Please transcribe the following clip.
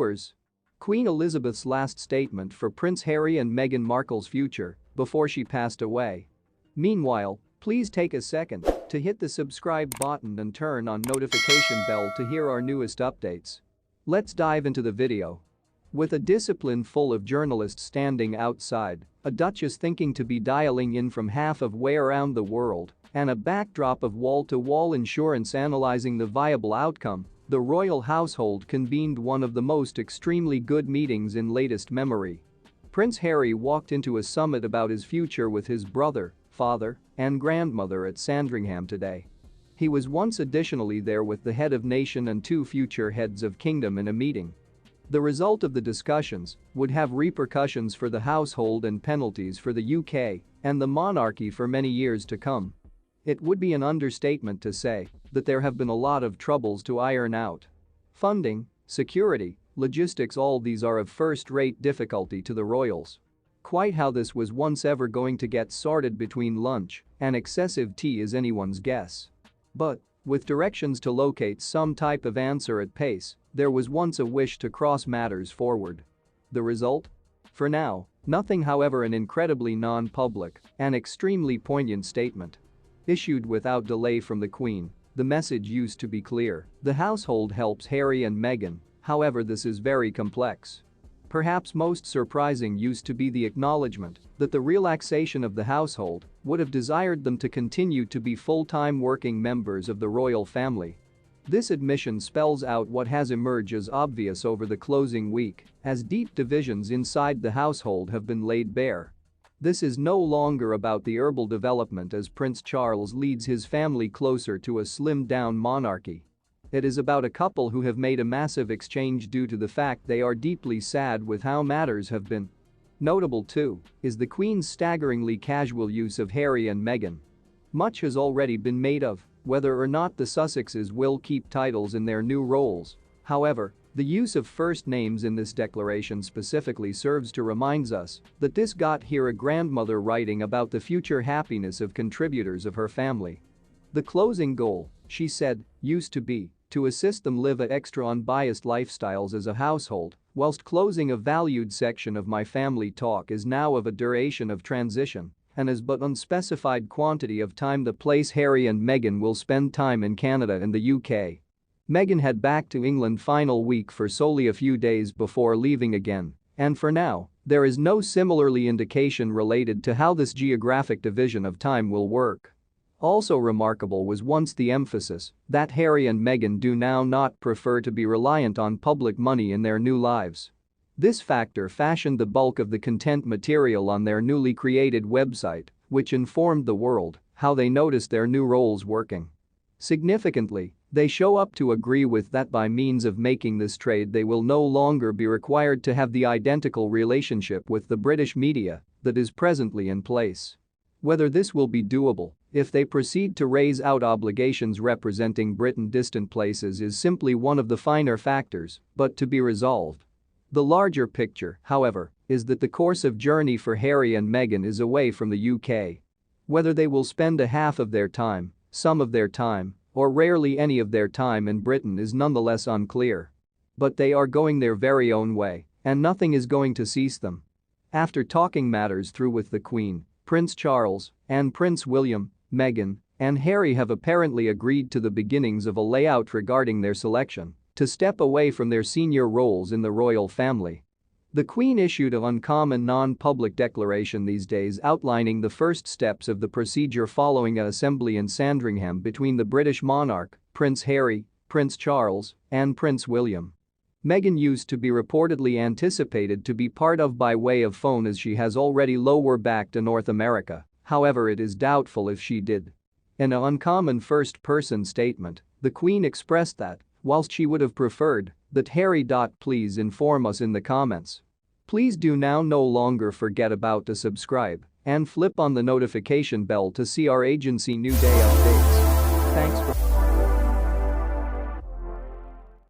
Viewers. Queen Elizabeth's last statement for Prince Harry and Meghan Markle's future before she passed away. Meanwhile, please take a second to hit the subscribe button and turn on notification bell to hear our newest updates. Let's dive into the video. With a discipline full of journalists standing outside, a duchess thinking to be dialing in from half of way around the world, and a backdrop of wall-to-wall insurance analyzing the viable outcome, the royal household convened one of the most extremely good meetings in latest memory. Prince Harry walked into a summit about his future with his brother, father, and grandmother at Sandringham today. He was once additionally there with the head of nation and two future heads of kingdom in a meeting. The result of the discussions would have repercussions for the household and penalties for the UK and the monarchy for many years to come. It would be an understatement to say that there have been a lot of troubles to iron out. Funding, security, logistics, all these are of first-rate difficulty to the royals. Quite how this was once ever going to get sorted between lunch and excessive tea is anyone's guess. But, with directions to locate some type of answer at pace, there was once a wish to cross matters forward. The result? For now, nothing. However, an incredibly non-public and extremely poignant statement. Issued without delay from the Queen, the message used to be clear: the household helps Harry and Meghan, however this is very complex. Perhaps most surprising used to be the acknowledgement that the relaxation of the household would have desired them to continue to be full-time working members of the royal family. This admission spells out what has emerged as obvious over the closing week, as deep divisions inside the household have been laid bare. This is no longer about the herbal development as Prince Charles leads his family closer to a slimmed-down monarchy. It is about a couple who have made a massive exchange due to the fact they are deeply sad with how matters have been. Notable too is the Queen's staggeringly casual use of Harry and Meghan. Much has already been made of whether or not the Sussexes will keep titles in their new roles. However, the use of first names in this declaration specifically serves to remind us that this got here a grandmother writing about the future happiness of contributors of her family. The closing goal, she said, used to be to assist them live a extra unbiased lifestyles as a household, whilst closing a valued section of my family talk is now of a duration of transition and is but unspecified quantity of time the place Harry and Meghan will spend time in Canada and the UK. Meghan head back to England final week for solely a few days before leaving again, and for now, there is no similarly indication related to how this geographic division of time will work. Also remarkable was once the emphasis that Harry and Meghan do now not prefer to be reliant on public money in their new lives. This factor fashioned the bulk of the content material on their newly created website, which informed the world how they noticed their new roles working. Significantly, they show up to agree with that by means of making this trade they will no longer be required to have the identical relationship with the British media that is presently in place. Whether this will be doable if they proceed to raise out obligations representing Britain distant places is simply one of the finer factors, but to be resolved. The larger picture, however, is that the course of journey for Harry and Meghan is away from the UK. Whether they will spend a half of their time, some of their time, or rarely any of their time in Britain is nonetheless unclear. But they are going their very own way, and nothing is going to cease them. After talking matters through with the Queen, Prince Charles and Prince William, Meghan and Harry have apparently agreed to the beginnings of a layout regarding their selection to step away from their senior roles in the royal family. The Queen issued an uncommon non-public declaration these days outlining the first steps of the procedure following an assembly in Sandringham between the British monarch, Prince Harry, Prince Charles, and Prince William. Meghan used to be reportedly anticipated to be part of by way of phone as she has already lower back to North America, however it is doubtful if she did. In an uncommon first-person statement, the Queen expressed that, whilst she would have preferred that Harry. Please inform us in the comments. Please do now no longer forget about to subscribe and flip on the notification bell to see our agency new day updates. Thanks for